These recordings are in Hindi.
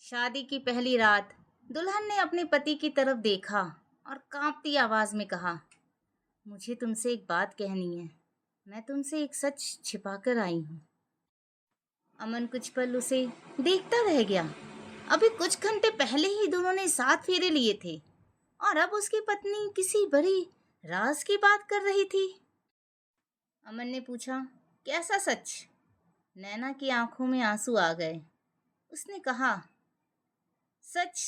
शादी की पहली रात दुल्हन ने अपने पति की तरफ देखा और कांपती आवाज में कहा, मुझे तुमसे एक बात कहनी है। मैं तुमसे एक सच छिपा कर आई हूँ। अमन कुछ पल उसे देखता रह गया। अभी कुछ घंटे पहले ही दोनों ने 7 फेरे लिए थे और अब उसकी पत्नी किसी बड़ी राज की बात कर रही थी। अमन ने पूछा, कैसा सच? नैना की आंखों में आंसू आ गए। उसने कहा, सच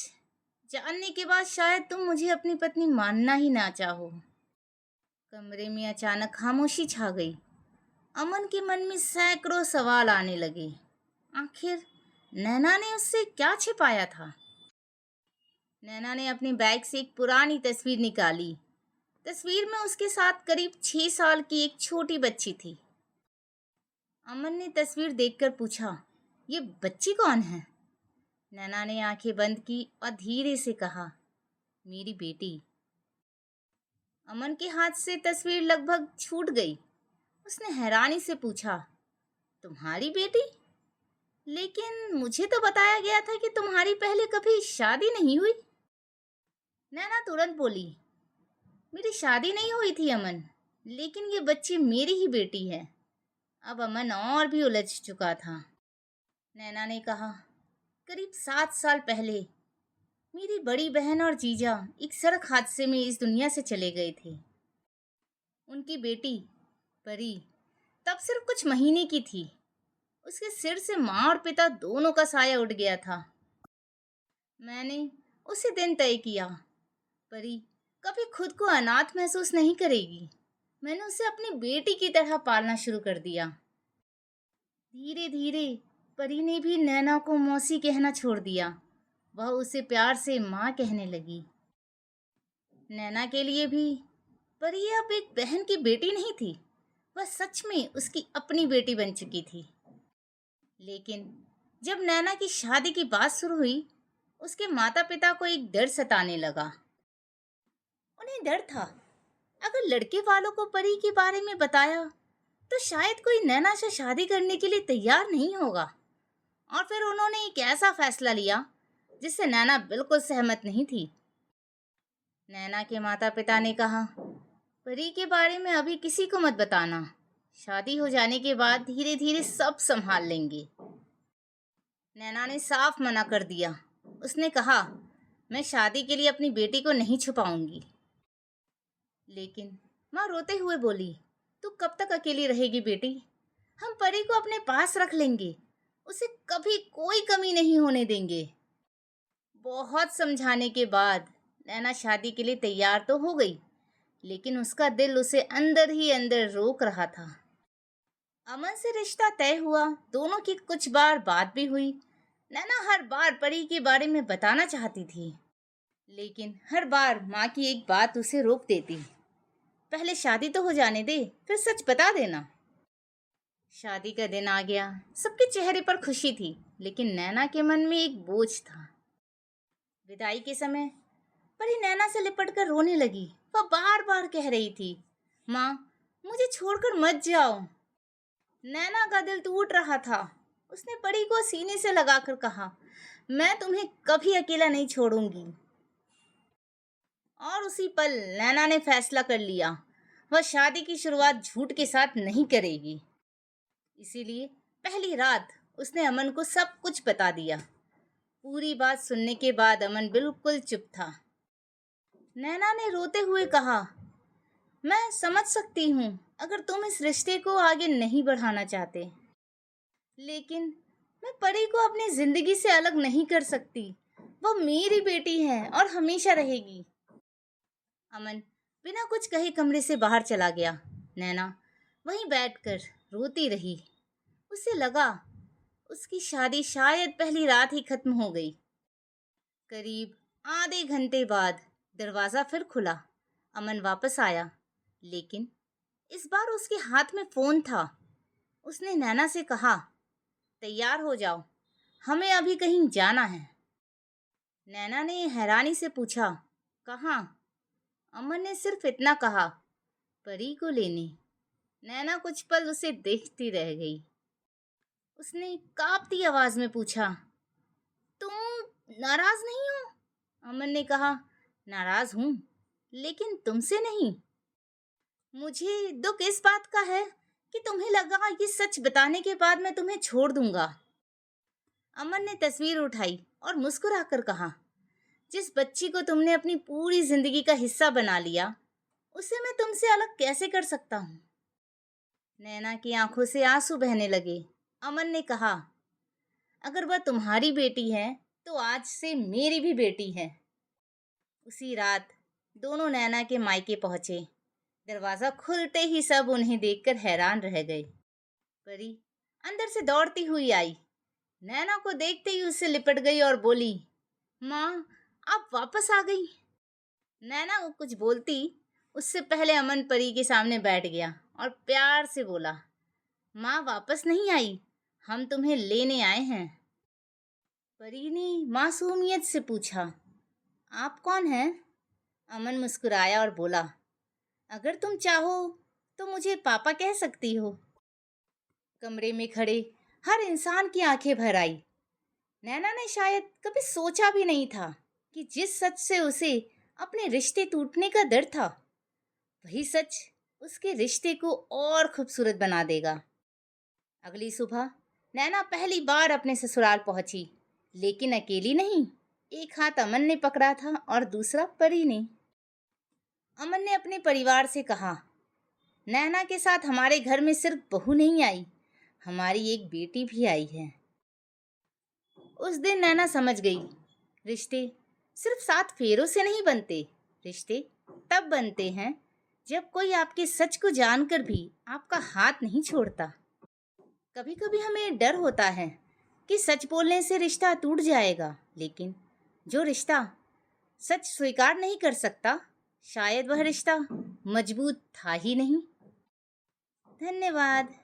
जानने के बाद शायद तुम मुझे अपनी पत्नी मानना ही ना चाहो। कमरे में अचानक खामोशी छा गई। अमन के मन में सैकड़ों सवाल आने लगे। आखिर नैना ने उससे क्या छिपाया था? नैना ने अपने बैग से एक पुरानी तस्वीर निकाली। तस्वीर में उसके साथ करीब 6 साल की एक छोटी बच्ची थी। अमन ने तस्वीर देखकर पूछा, ये बच्ची कौन है? नैना ने आंखें बंद की और धीरे से कहा, मेरी बेटी। अमन के हाथ से तस्वीर लगभग छूट गई। उसने हैरानी से पूछा, तुम्हारी बेटी? लेकिन मुझे तो बताया गया था कि तुम्हारी पहले कभी शादी नहीं हुई। नैना तुरंत बोली, मेरी शादी नहीं हुई थी अमन, लेकिन ये बच्ची मेरी ही बेटी है। अब अमन और भी उलझ चुका था। नैना ने कहा, करीब 7 साल पहले मेरी बड़ी बहन और जीजा एक सड़क हादसे में इस दुनिया से चले गए थे। उनकी बेटी परी तब सिर्फ कुछ महीने की थी। उसके सिर से माँ और पिता दोनों का साया उठ गया था। मैंने उसी दिन तय किया, परी कभी खुद को अनाथ महसूस नहीं करेगी। मैंने उसे अपनी बेटी की तरह पालना शुरू कर दिया। धीरे धीरे परी ने भी नैना को मौसी कहना छोड़ दिया। वह उसे प्यार से माँ कहने लगी। नैना के लिए भी परी अब एक बहन की बेटी नहीं थी, वह सच में उसकी अपनी बेटी बन चुकी थी। लेकिन जब नैना की शादी की बात शुरू हुई, उसके माता पिता को एक डर सताने लगा। उन्हें डर था, अगर लड़के वालों को परी के बारे में बताया तो शायद कोई नैना से शादी करने के लिए तैयार नहीं होगा। और फिर उन्होंने एक ऐसा फैसला लिया जिससे नैना बिल्कुल सहमत नहीं थी। नैना के माता पिता ने कहा, परी के बारे में अभी किसी को मत बताना। शादी हो जाने के बाद धीरे धीरे सब संभाल लेंगे। नैना ने साफ मना कर दिया। उसने कहा, मैं शादी के लिए अपनी बेटी को नहीं छुपाऊंगी। लेकिन माँ रोते हुए बोली, तू कब तक अकेली रहेगी बेटी? हम परी को अपने पास रख लेंगे, उसे कभी कोई कमी नहीं होने देंगे। बहुत समझाने के बाद नैना शादी के लिए तैयार तो हो गई, लेकिन उसका दिल उसे अंदर ही अंदर रोक रहा था। अमन से रिश्ता तय हुआ। दोनों की कुछ बार बात भी हुई। नैना हर बार परी के बारे में बताना चाहती थी, लेकिन हर बार माँ की एक बात उसे रोक देती, पहले शादी तो हो जाने दे, फिर सच बता देना। शादी का दिन आ गया। सबके चेहरे पर खुशी थी, लेकिन नैना के मन में एक बोझ था। विदाई के समय परी नैना से लिपटकर रोने लगी। वह बार बार कह रही थी, माँ मुझे छोड़कर मत जाओ। नैना का दिल टूट रहा था। उसने परी को सीने से लगाकर कहा, मैं तुम्हें कभी अकेला नहीं छोड़ूंगी। और उसी पल नैना ने फैसला कर लिया, वह शादी की शुरुआत झूठ के साथ नहीं करेगी। इसीलिए पहली रात उसने अमन को सब कुछ बता दिया। पूरी बात सुनने के बाद अमन बिल्कुल चुप था। नैना ने रोते हुए कहा, मैं समझ सकती हूँ अगर तुम इस रिश्ते को आगे नहीं बढ़ाना चाहते, लेकिन मैं परी को अपनी जिंदगी से अलग नहीं कर सकती। वो मेरी बेटी है और हमेशा रहेगी। अमन बिना कुछ कहे कमरे से बाहर चला गया। नैना वहीं बैठकर रोती रही। उसे लगा उसकी शादी शायद पहली रात ही खत्म हो गई। करीब आधे घंटे बाद दरवाजा फिर खुला। अमन वापस आया, लेकिन इस बार उसके हाथ में फोन था। उसने नैना से कहा, तैयार हो जाओ, हमें अभी कहीं जाना है। नैना ने हैरानी से पूछा, कहाँ? अमन ने सिर्फ इतना कहा, परी को लेने। नैना कुछ पल उसे देखती रह गई। उसने कांपती आवाज में पूछा, तुम नाराज नहीं हो? अमन ने कहा। नाराज हूँ, लेकिन तुमसे नहीं। मुझे दुख इस बात का है कि तुम्हें लगा ये सच बताने के बाद मैं तुम्हें छोड़ दूंगा। अमन ने तस्वीर उठाई और मुस्कुराकर कहा, जिस बच्ची को तुमने अपनी पूरी जिंदगी का हिस्सा बना लिया, उसे मैं तुमसे अलग कैसे कर सकता हूँ? नैना की आंखों से आंसू बहने लगे। अमन ने कहा, अगर वह तुम्हारी बेटी है तो आज से मेरी भी बेटी है। उसी रात दोनों नैना के मायके पहुंचे। दरवाजा खुलते ही सब उन्हें देखकर हैरान रह गए। परी अंदर से दौड़ती हुई आई। नैना को देखते ही उससे लिपट गई और बोली, माँ, आप वापस आ गई। नैना वो कुछ बोलती उससे पहले अमन परी के सामने बैठ गया और प्यार से बोला, माँ वापस नहीं आई, हम तुम्हें लेने आए हैं। परी ने मासूमियत से पूछा, आप कौन हैं? अमन मुस्कुराया और बोला, अगर तुम चाहो तो मुझे पापा कह सकती हो। कमरे में खड़े हर इंसान की आंखें भर आई। नैना ने शायद कभी सोचा भी नहीं था कि जिस सच से उसे अपने रिश्ते टूटने का डर था, वही सच उसके रिश्ते को और खूबसूरत बना देगा। अगली सुबह नैना पहली बार अपने ससुराल पहुंची, लेकिन अकेली नहीं। एक हाथ अमन ने पकड़ा था और दूसरा परी ने। अमन ने अपने परिवार से कहा, नैना के साथ हमारे घर में सिर्फ बहू नहीं आई, हमारी एक बेटी भी आई है। उस दिन नैना समझ गई, रिश्ते सिर्फ 7 फेरों से नहीं बनते। रिश्ते तब बनते हैं जब कोई आपके सच को जानकर भी आपका हाथ नहीं छोड़ता। कभी कभी हमें डर होता है कि सच बोलने से रिश्ता टूट जाएगा, लेकिन जो रिश्ता सच स्वीकार नहीं कर सकता, शायद वह रिश्ता मजबूत था ही नहीं। धन्यवाद।